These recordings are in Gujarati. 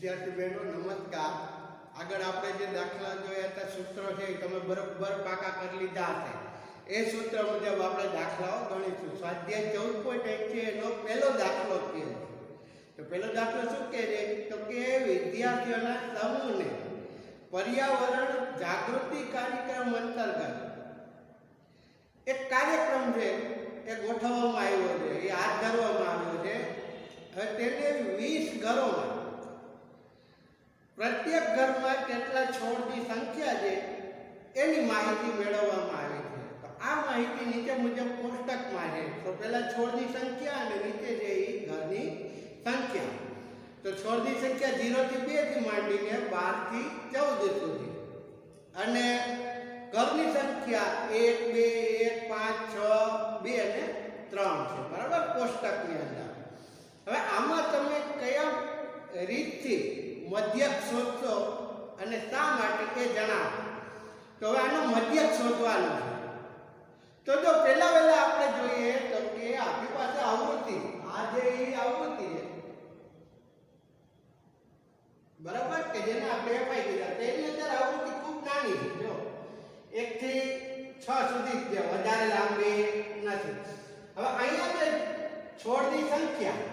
વિદ્યાર્થી બહેનો નમસ્કાર। આગળ આપણે જે દાખલા જોયા હતા સૂત્રો છે એ તમે બરાબર પાકા કરી લીધા હશે। એ સૂત્ર મુજબ આપણે દાખલાઓ ગણીશું। સ્વાધ્યાય 14.1 છે એનો પહેલો દાખલો કહે છે। તો પહેલો દાખલો શું કહે છે? તો કે વિદ્યાર્થીઓના સમૂહને પર્યાવરણ જાગૃતિ કાર્યક્રમ અંતર્ગત એક કાર્યક્રમ છે એ ગોઠવવામાં આવ્યો છે, એ હાથ ધરવામાં આવ્યો છે। હવે તેને 20 ઘરોમાં પ્રત્યેક ઘરમાં કેટલા છોડની સંખ્યા છે એની માહિતી મેળવવામાં આવી છે। તો આ માહિતી નીચે મુજબ કોષ્ટકમાં છે। તો પહેલા છોડની સંખ્યા અને નીચે છે એ ઘરની સંખ્યા। તો છોડની સંખ્યા 0 થી 2 થી માંડીને 12 થી 14 સુધી, અને ઘરની સંખ્યા 1 2 1 5 6 2 અને 3 છે, બરાબર, કોષ્ટકની અંદર। હવે આમાં તમે કયા રીતથી મધ્યક શોધશો અને શા માટે એ જણાવો। તો હવે આનો મધ્યક શોધવાનો છે। તો જો પહેલા આપણે જોઈએ તો કે આપણી પાસે આવૃત્તિ, આ જે આવૃત્તિ છે, બરાબર, કે જેને આપણે એફઆઈ કીધા, તેની અંદર આવૃત્તિ ખૂબ નાની છે। જો 1 થી 6 સુધી છે, વધારે લાંબી નથી। હવે અહીંયા જે છોડની સંખ્યા,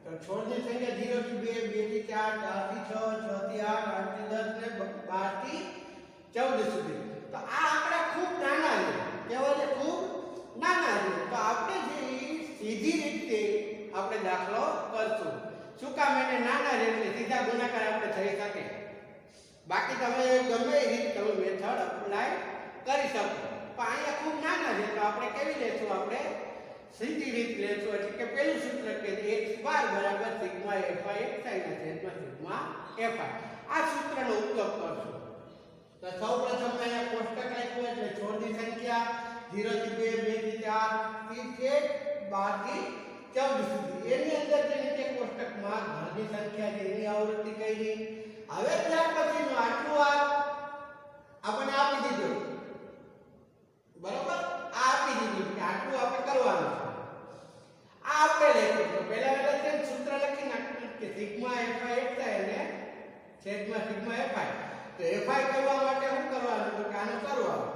તો છોડની સંખ્યા 0 થી 2 2 થી 4 4 થી 6 6 થી 8 8 થી 10 ને 12 થી 14 સુધી। તો આ આંકડા ખૂબ નાના છે, કેવા છે? ખૂબ નાના છે। તો આપણે જે સીધી રીતે આપણે દાખલો કરશું। શું કામ? એને નાના છે એટલે સીધા ગુણાકાર આપણે થઈ શકે। બાકી તમે ગમે એ રીત તમે મેથડ અપ્લાય કરી શકો, પણ અહીંયા ખૂબ નાના છે તો આપણે કેવી લેશું? આપણે સીધી રીત લેશું। એટલે કે પહેલું સૂત્ર કે x બાર બરાબર સિગ્મા fi xi ના છેદમાં સિગ્મા fi, આ સૂત્રનો ઉપયોગ કરશું। તો સૌપ્રથમ અહીંયા કોષ્ટક લખ્યું એટલે છોડની સંખ્યા 0 થી 2 2 થી 4 થી 12 થી 14 સુધી, એની અંદર જે નીચે કોષ્ટકમાં ઘરની સંખ્યા છે એની આવૃત્તિ કરી। હવે ત્યાર પછીનું આટલું આપણને આપી દીધું, બરાબર, આ આપી દીધું કે આટલું આપણે કરવાનું છે। આ આપણે લખ્યું તો પહેલા છે સૂત્ર લખી નાખ્યું કે સિગ્મા fi xi અને છેદમાં સિગ્મા fi। તો fi કરવા માટે શું કરવાનું? તો કે આનો સરવાળો,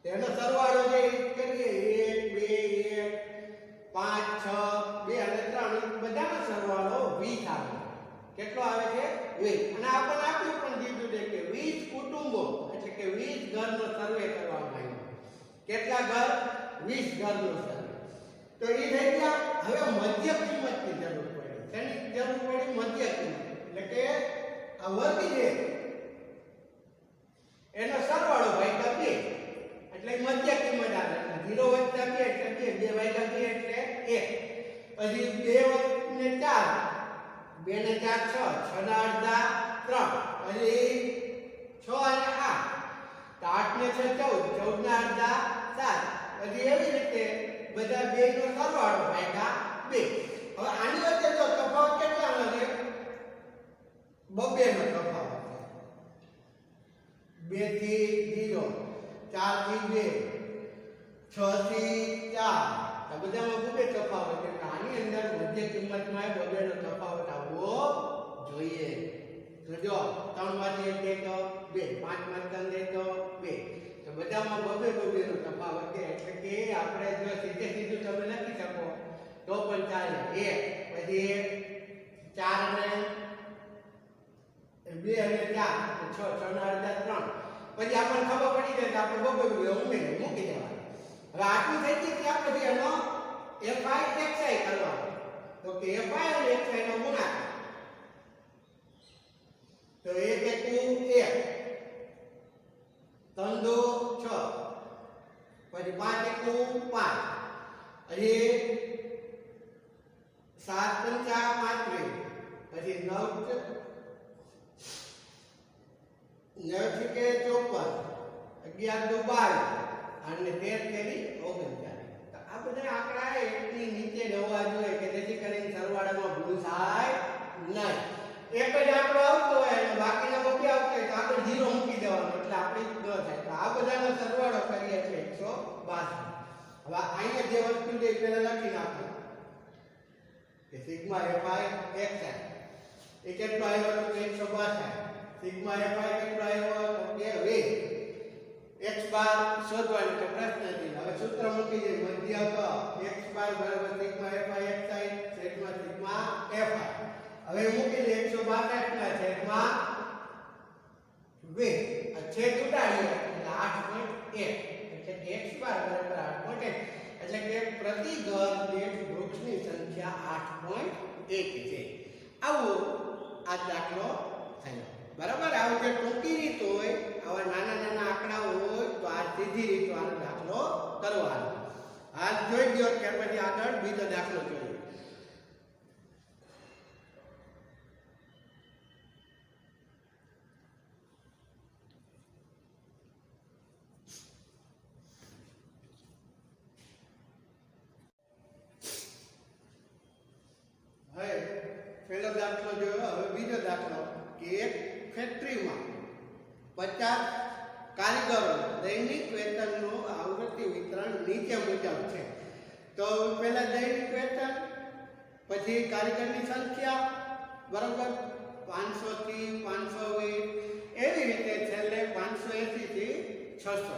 તેનો સરવાળો જે કરીએ 1 2 1 5 6 2 અને 3, બધાનો સરવાળો 20 આવે। કેટલો આવે છે? 20। અને આપણને આપ્યું પણ દીધું છે કે 20 કુટુંબો, એટલે કે 20 ઘરનો સર્વે કરવામાં આવ્યો। કેટલા ઘર? 20 ઘરનો સર્વે। તો એ થઈ ગયા। હવે મધ્ય કિંમતની જરૂર પડી। શેની જરૂર પડી? મધ્ય કિંમત, એટલે કે આ વર્ગ છે એનો સરવાળો ભાગ્યા 2, એટલે મધ્ય કિંમત આવે। 0 વત્તા 2 એટલે 2, 2 ભાગ્યા 2 એટલે 1, પછી 2 ને 4 2 ને 4 6 6 ના અડધા 3, પછી 6 અને 8 તો 8 ને 6 14 14 ના અડધા 7, પછી એવી રીતે બધા બેનો સરવાળો ભાગ્યા 2। હવે આની વચ્ચે જો તફાવત કેટલાનો છે? 2 નો તફાવત છે। 2 થી 0, 4 થી 2, 6 થી 4, આ બધામાં 2 તફાવત છે। આની અંદર મધ્ય કિંમતમાં 2 નો તફાવત આવવો જોઈએ। તો જો 3 માંથી 1 દે તો 2, 5 માંથી 3 દે તો 2, તો બધામાં 2 નો તફાવત છે। એટલે કે આપણે જો સીધું તમે લખી શકો તો પણ ચાલે। 1 પછી 4 અને 2 અને 4 6 6 ના અડધા 3, પછી આપણને ખબર પડી જાય કે આપણે 2 ઉમેરી મૂકી દેવાનું। હવે આટલું થઈ ગયું ત્યાં પછી એનો fi xi કરવાનો। તો કે fi અને xi નો ગુણાકાર, તો 1 1 1 3 2 6, પછી 5 1 5, પછી 7 5 35, પછી 9 9 કે 54, 11 2 12 અને 13 તેરી 39। તો આ બધા આંકડા એકની નીચે રહેવા જોઈએ કે જેથી કરીને સરવાળામાં ભૂલ થાય નહીં। એક જ આંકડો આવતો હોય અને બાકીના બધા આવતા હોય તો આપણે 0 મૂકી દેવાનું, એટલે આપણે ન થાય। તો આ બધાનો સરવાળો કરીએ એટલે 162। હવે અહીંયા જે વસ્તુ છે પહેલા લખી નાખો કે સિગ્મા fi xi એ કેટલો આવ્યો તો 162 સિગ્મા fi કેટલો આવ્યો તો કે 20 x બાર શોધવાનો તો પ્રશ્ન છે હવે સૂત્ર મૂકી દે મધ્યક x બાર બરાબર સિગ્મા fi xi છેદમાં સિગ્મા fi હવે મૂકી દે 162 ના છેદમાં 20 આ છેદ ઉડાડીએ એટલે 8.1 એટલે કે x બાર બરાબર 8.1 એટલે કે પ્રતિ ઘર દીઠ વૃક્ષની સંખ્યા 8.1 છે આવો આ દાખલો થયો બરાબર આવો જે ટૂંકી રીત હોય આવા નાના નાના આંકડાઓ હોય તો આ સીધી રીત વાળો દાખલો કરવાનો આ જોઈ ગયો કે પછી આગળ બીજો દાખલો જોઈએ પહેલો દાખલો જોયો હવે બીજો દાખલો કે એક ફેક્ટરીમાં 50 કારીગરો દૈનિક વેતનનું આવૃત્તિ વિતરણ નીચે મુજબ છે તો પહેલા દૈનિક વેતન પછી કારીગરની સંખ્યા બરાબર 500 થી 520 એવી રીતે છેલ્લે 580 થી 600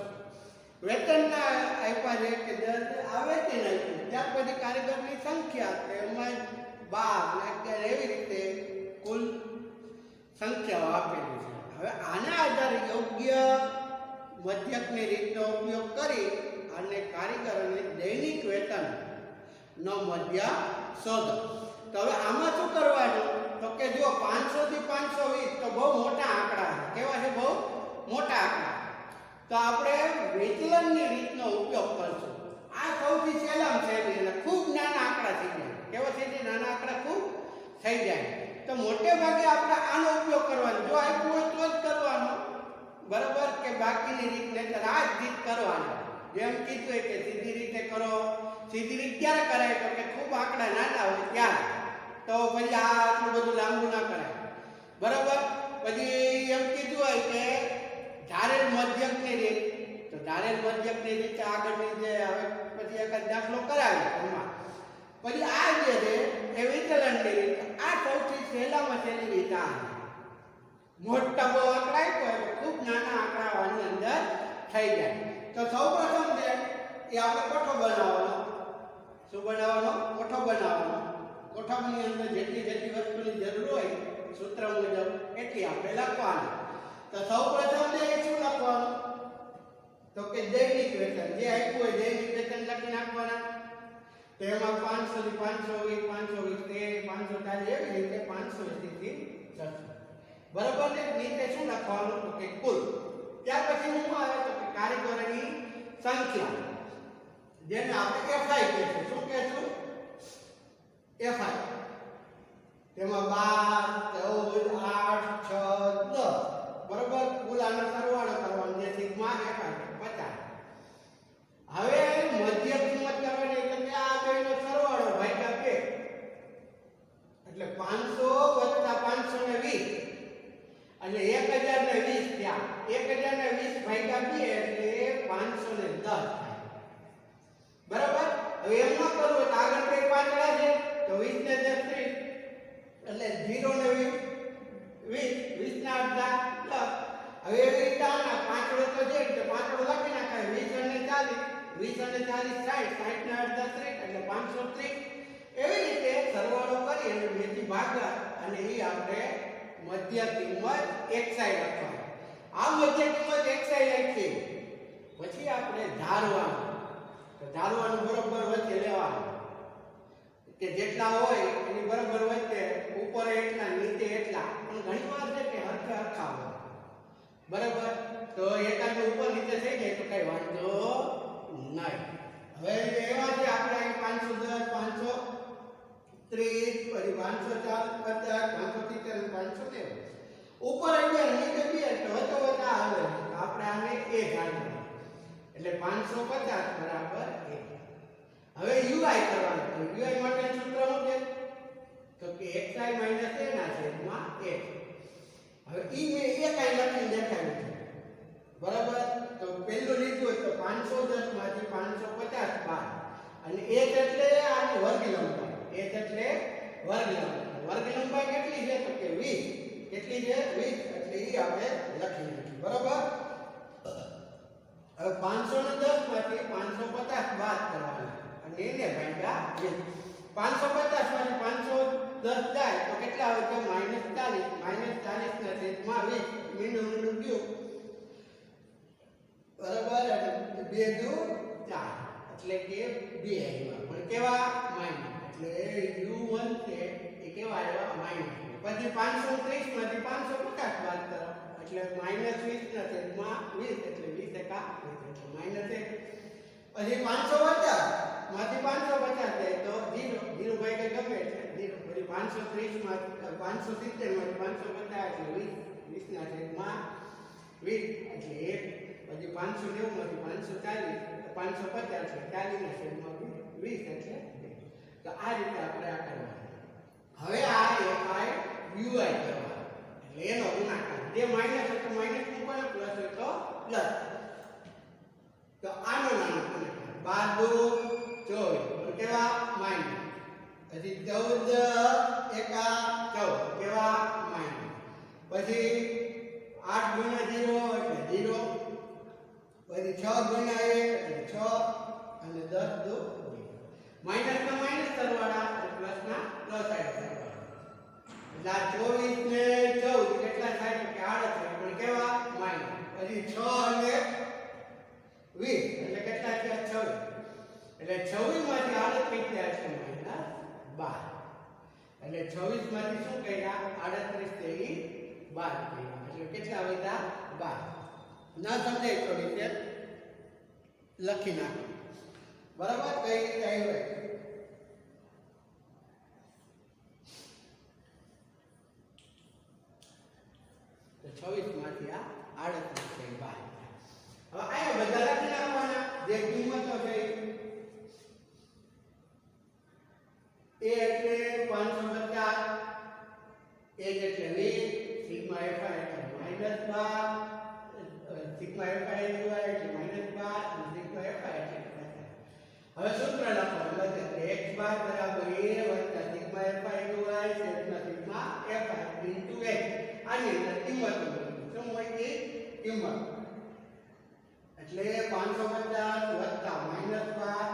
વેતનના આપ્યા છે કે દર આવે કે નહીં ત્યાર પછી કારીગરની સંખ્યા તેમાં 12 એવી રીતે કુલ સંખ્યાઓ આપેલી છે હવે આના આધારે યોગ્ય મધ્યકની રીતનો ઉપયોગ કરી અને કારીગરોને દૈનિક વેતન નો મધ્ય શોધો તો હવે આમાં શું કરવાનું તો કે જો 500 થી 520 તો બહુ મોટા આંકડા છે કેવા છે બહુ મોટા આંકડા તો આપણે વિચલનની રીતનો ઉપયોગ કરશું આ સૌથી સહેલામાં સહેલી અને ખૂબ નાના આંકડા થઈ જાય કેવા છે જે નાના આંકડા ખૂબ થઈ જાય તો મોટે ભાગે આપણે આનો ઉપયોગ કરવાનો જો આપ્યું હોય તો જ કરવાનો બરાબર કે બાકીની રીત નહીતર આ જ રીત કરવાનો જેમ કીધું હોય કે સીધી રીતે કરો સીધી રીત ક્યારે કરાય તો કે ખૂબ આંકડા નાના હોય ત્યારે તો પછી આ આટલું બધું લાંબુ ના કરાય બરાબર પછી એમ કીધું હોય કે ધારેલ મધ્યકની રીત તો ધારેલ મધ્યકની રીતે આગળની જે હવે પછી એક દાખલો કરાવ્યો એમાં પછી આ જે છે એ વિચલનની રીત આ સૌથી સહેલામાં સહેલી રીત આ મોટા બહુ આંકડા આપ્યો એટલે ખૂબ નાના આંકડા આની અંદર થઈ જાય તો સૌપ્રથમ છે એ આપણે કોઠો બનાવવાનો શું બનાવવાનો કોઠો બનાવવાનો કોઠાની અંદર જેટલી જેટલી વસ્તુની જરૂર હોય સૂત્ર મુજબ એટલી આપણે લખવાની તો સૌપ્રથમ છે એ શું લખવાનું તો કે દૈનિક વેતન જે આપ્યું હોય દૈનિક વેતન લખી નાખવાના તેમાં 500 થી 520 520 540 એવી રીતે 580 થી 600 બરાબર ને નીચે શું લખવાનું તો કે કુલ ત્યાર પછી શું આવે તો કે કારીગરોની સંખ્યા જેને આપણે fi કહીશું શું કહીશું fi તેમાં 12 14 8 6 10 બરાબર કુલ આનો સરવાળો કરવાનો જે સિગ્મા fi 50 હવે મધ્ય કિંમત કરવાની એટલે કે આ બેનો સરવાળો ભાગ્યા 2 એટલે 500 520 એટલે 1020 થયા 1020 ભાગ્યા 2 એટલે 510 થાય બરાબર હવે એમ ન કરવું તો આગળ બે પાંચડા છે તો 20 ને 10 30 એટલે 0 ને 20 20 ના અડધા પ્લસ હવે એવી રીતે આના પાંચડો તો છે એટલે પાંચડો લખી નાખાય 20 અને 40 20 અને 40 60 60 ના અડધા 30 એટલે 530 એવી રીતે સરવાળો કરી અને બેથી ભાગા અને એ આપણે મધ્ય કિંમત xi લખવાની આ મધ્ય કિંમત xi લખી પછી આપણે ધારવાનું તો ધારવાનું બરોબર વચ્ચે લેવાનું કે જેટલા હોય એની બરોબર વચ્ચે ઉપર એટલા નીચે એટલા પણ ઘણીવાર છે કે હરખે હરખા હોય બરાબર તો એકાદ ઉપર નીચે થઈ જાય તો કઈ વાંધો નહીં હવે એવા છે આપણે 510 530 પછી 540 570 590 ઉપર આવ્યા નીચે બે તો વચ્ચે આવે આપણે આને a ધારવાનું એટલે 550 બરાબર 1 હવે ui કરવાનું ui માટે સૂત્ર શું છે તો કે xi - a ના છેદમાં 1 હવે ઈ મે એ કાઈ લખીને દેખાડ્યું છે બરાબર તો પહેલું લીધું તો 510 માંથી 550 બાદ અને h એટલે આની વર્ગ લંબાઈ h એટલે વર્ગ લંબાઈ કેટલી છે તો કે 20 છે 20 એટલે ઈ આપણે લખી નાખીએ બરાબર હવે 510 માંથી 550 બાદ કરવાના અને એને ભાગ્યા 20 550 માંથી 510 જાય તો કેટલા આવે કે -40 -40 ના છેદમાં 20 મીંડું ગયું બરાબર એટલે 2 દુ 4 એટલે કે 2 આવ્યા પણ કેવા માઈનસ એટલે u1 છે એ કેવા આવ્યા માઈનસ પછી 530 માંથી 550 બાદ કરો એટલે -20 ના છેદમાં 20 એટલે 20 ટકા એટલે -1 પછી 550 માંથી 550 જાય તો 0 ભાઈ કે ગમે એટલે 0 પછી 530 માંથી 570 માંથી 550 એટલે 20 ના છેદમાં 20 એટલે 1 પછી 590 માંથી 540 550 એટલે 40 ના છેદમાં 20 એટલે 2 તો આ રીતે આપણે આ કરવાનું હવે આ fi ui કરવાનું એટલે એનો ગુણાકાર જે માઈનસ એટલે માઈનસ મૂકવાનો પ્લસ એટલે પ્લસ તો આનો નાનો ગુણાકાર 12 2 24 કેવા માઈનસ પછી 14 એકા 14 કેવા માઈનસ પછી 8 ગુણ્યા 0 એટલે 0 પછી 6 ગુણ્યા 1 એટલે 6 અને 10 દો માઈનસ ના માઈનસ સરવાળા અને પ્લસ ના પ્લસ આઈ સરવાળા એટલે આ 24 ને 14 કેટલા થાય કે 38 પણ કેવા માઈનસ પછી 6 અને 20 એટલે કેટલા થયા 26 એટલે 26 માંથી 38 જાય છે -12 એટલે 26 માંથી શું કર્યા 38 થી 12 કર્યા એટલે કેટલા વધ્યા 12 ના સમજાય તો રીતે લખી નાખો બરાબર કઈ રીતે આવ્યું તો 26 માંથી આ 38 થી 12 હવે આયા બધા લખી નાખવાના જે કિંમતો છે એ એટલે 550 એ એટલે 20 સિગ્મા fi એટલે -12 સિગ્મા fi એટલે -12 અને સિગ્મા fi એટલે હવે સૂત્ર લખો એટલે x બાર બરાબર a વત્તા સિગ્મા fi છેદમાં સિગ્મા fi ઇન્ટુ x આની અંદર કિંમત શું હોય કે કિંમત એટલે 550 વત્તા -12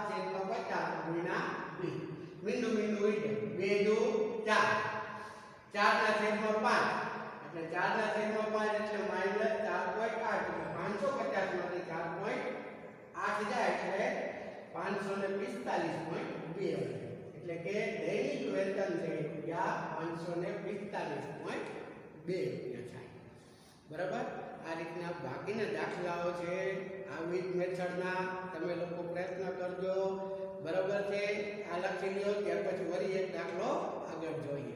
છેદમાં 50 ગુણ્યા 2 મીંડું હોય છે 2 દુ 4 4 ના છેદમાં 5 એટલે 4 ના છેદમાં 5 એટલે -4.8 550 માંથી 4.8 જાય એટલે 545.2 એટલે કે દૈનિક વેતન છે રૂપિયા 545.2 રૂપિયા થાય બરાબર આ રીતના બાકીના દાખલાઓ છે આવી જ મેથડના તમે લોકો પ્રયત્ન કરજો બરાબર છે આ લખી લ્યો ત્યાર પછી વળી એક દાખલો આગળ જોઈએ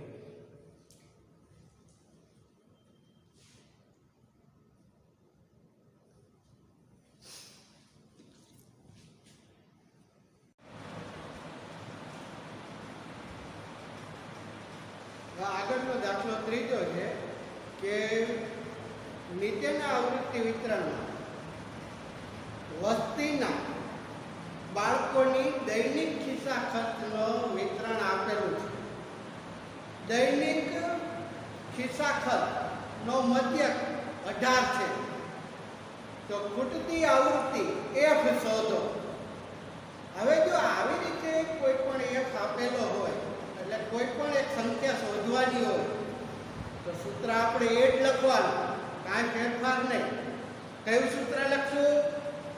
આગળનો દાખલો ત્રીજો છે કે નીચેના આવૃત્તિ વિતરણમાં વસ્તીના બાળકોની દૈનિક ખિસ્સા ખર્ચનો વિતરણ આપેલું છે દૈનિક ખિસ્સા ખર્ચનો મધ્યક 18 છે તો ખૂટતી આવૃત્તિ f શોધો હવે જો આવી રીતે કોઈ પણ f આપેલો હોય એટલે કોઈ પણ એક સંખ્યા શોધવાની હોય તો સૂત્ર આપણે એ જ લખવાનું કાંઈ ફેરફાર નહીં કયું સૂત્ર લખશું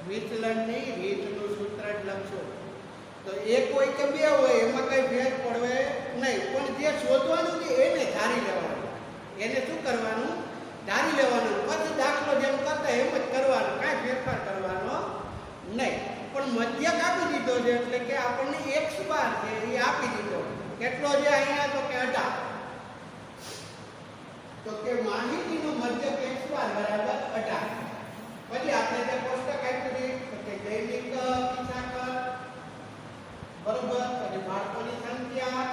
વિચલનની રીતનું સૂત્ર જ લખશું તો એક હોય કે બે હોય એમાં કઈ ફેર પડવે નહીં પણ જે શોધવાનું છે એને ધારી લેવાનું એને શું કરવાનું ધારી લેવાનું પછી દાખલો જેમ કરતા એમ જ કરવાનું કાંઈ ફેરફાર કરવાનો નહીં પણ મધ્યક આપી દીધો છે એટલે કે આપણને x બાર છે એ આપી દીધો કેટલો છે અહીંયા તો કે 18 તો કે માહિતીનો મધ્યક x બાર બરાબર 18 પછી આપણે જે કોષ્ટક આપ્યું છે કે દૈનિક ખિસ્સા ખર્ચ બરોબર પછી બાળકોની સંખ્યા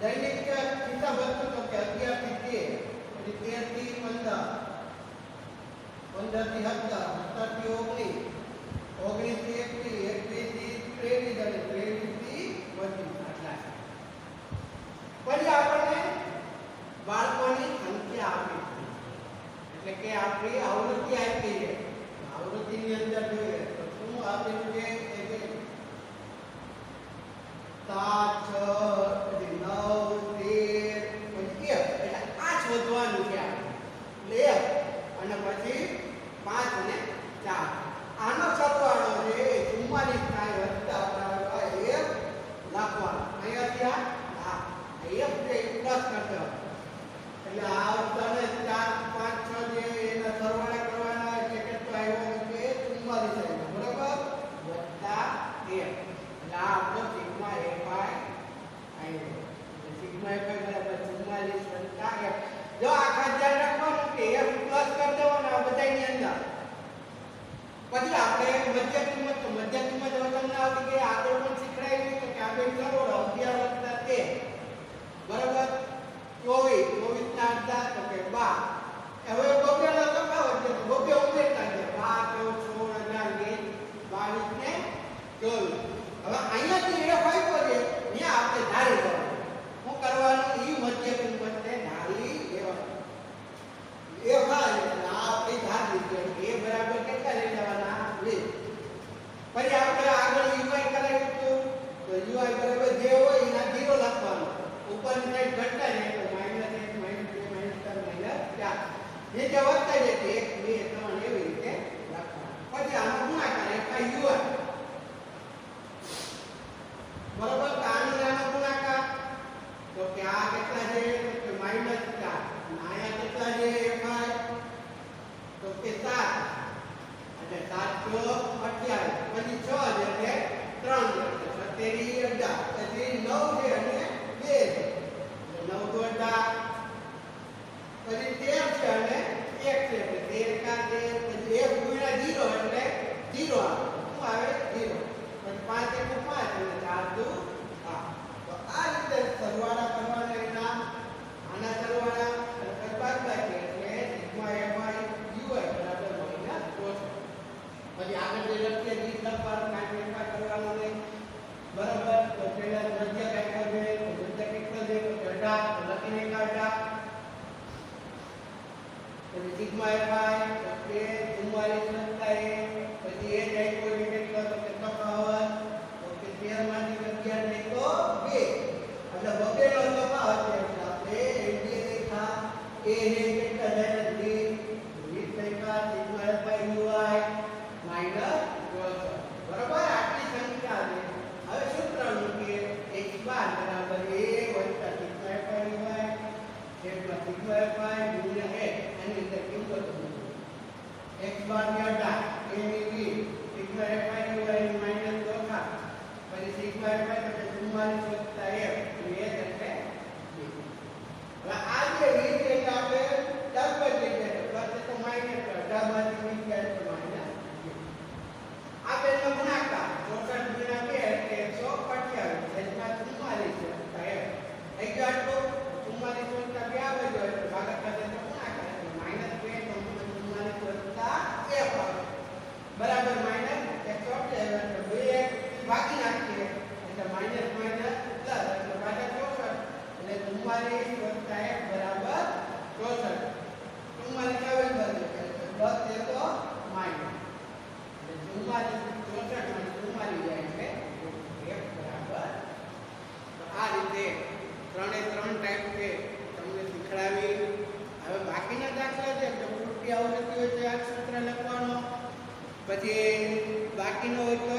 દૈનિક ખિસ્સા ખર્ચ તો કે 11 થી 13 પછી 13 થી 15 15 થી 17 17 થી 19 19 થી 21 21 થી 23 અને 23 થી 25 આટલા છે પછી આપણને બાળકોની 7 6 પછી 9 13 પછી 1 એટલે આ શોધવાનું છે આપણે એટલે 1 અને પછી 5 અને 4 આનો સરવાળો છે 44 થાય વત્તા બરાબર 1 લખવાનું અહીંયાથી આ એક છે પ્લસ કરતો એટલે આ તને 4 5 6 જે એના સરવાળા કરવાના એટલે કેટલો આવ્યો કે 44 આવ્યો બરાબર વત્તા 1 એટલે આ આપણો સિગ્મા fi આવ્યો સિગ્મા fi બરાબર 44 વત્તા 1 જો આખા ધ્યાન રાખવાનું કે f પ્લસ કરી દેવાનો આ બધાની અંદર પછી આપણે મધ્ય કિંમત હવે તમને આવડી ગઈ આગળ પણ શીખડાયું કે આ બે કરો 11 વત્તા 13 બરાબર 24 ના અડધા તો કે 12 હવે બબેનો તફાવત છે બબે ઉમેરતા છે 12 14 18 22 ને 24 હવે અહીંયાથી એ હોય તો છે ત્યાં આપણે ધારી લેવાનું શું કરવાનું ઈ મધ્ય કિંમતને ધારી લેવાનું એ ભાઈ આ આપણે ધારી લીધું એ બરાબર કેટલા લઈ લેવાના 20 પછી આપણે આગળ UI કરાવ્યું તો UI બરાબર જે હોય એના 0 લખવાનું ઉપરની સાઈડ ઘટતા જાય તો -1 -2 -3 -4 નીચે વધતા જાય 1 2 3 એવી રીતે લખવાનું પછી આનો ગુણાકાર FIUI બરાબર કાનૂનાનો ગુણાકાર તો કે આ કેટલા છે તો કે -4 આયા કેટલા છે FI તો કે 7 એટલે 7 28 પછી 6 એટલે 3 એટલે 17 પછી 9 છે અને 2 છે એટલે 9 દોડા પછી 13 છે અને 1 છે એટલે 13 કા 13 પછી 1 ગુણ્યા 0 એટલે 0 આવે શું આવે 0 પછી 5 એટલે 5 એટલે 4 દુ 8 તો આ રીતે સરવાળા કરવાના એના આના સરવાળા અને પછી બાદબાકી એટલે સિગ્મા fi ui બરાબર -64 પછી આગળ જે લખીએ રીત લખવાનું કાંઈ ફેરફાર કરવાનો નહીં બરાબર તો પહેલા મધ્ય કાંઈ છે તો મધ્ય કેટલો છે તો 18 લખીને કાઢા પછી સિગ્મા fi તો કે 44 વત્તા 1 પછી એ જાય કોઈ કેટલો તો કે તફાવત તો કે 13 માંથી 11 નહીં તો 2 એટલે બબેનો તફાવત છે એટલે આપણે એ દેખા એ ને કેટલા જાય 20 લખ્યા સિગ્મા fi ui -12 બરાબર આટલી સંખ્યા છે હવે સૂત્ર મૂકીએ x બાર બરાબર a વત્તા સિગ્મા fi ui જેટલા સિગ્મા fi ગુણ્યા a આની અંદર કિંમત મૂકો x બાર ને 18 a ની 20 સિગ્મા fi ui ની -4 પછી સિગ્મા fi તો 44 વત્તા 1 એટલે 1 એટલે 2 હવે આ જે રીત છે આપણે 10 પર લઈ જાય પ્લસ તો માઈનસ 18 માંથી 20 જાય તો માઈનસ આ બેનો ગુણાકાર 64 ગુણ્યા 2 એટલે 128 જેમાં 44 છે થઈ ગયો આટલો 44 વત્તા 2 આવે જો એટલે ભાગાકાર સાથે ગુણાકાર એટલે -2 તો 44 વત્તા 1 આવે બરાબર -128 એટલે 2 ભાગી નાખીએ એટલે માઈનસ માઈનસ પ્લસ એટલે ભાગ્યા 64 એટલે 44 વત્તા 1 બરાબર 64 44 આવે બરાબર પ્લસ એ તો માઈનસ 44 જાય છે 1 બરાબર આ રીતે ત્રણે ત્રણ ટાઈપ છે તમને શીખડાવી હવે બાકીના દાખલા છે તો પૂર્તિ આવડતી હોય તો આ સૂત્ર લખવાનો પછી બાકીનો હોય તો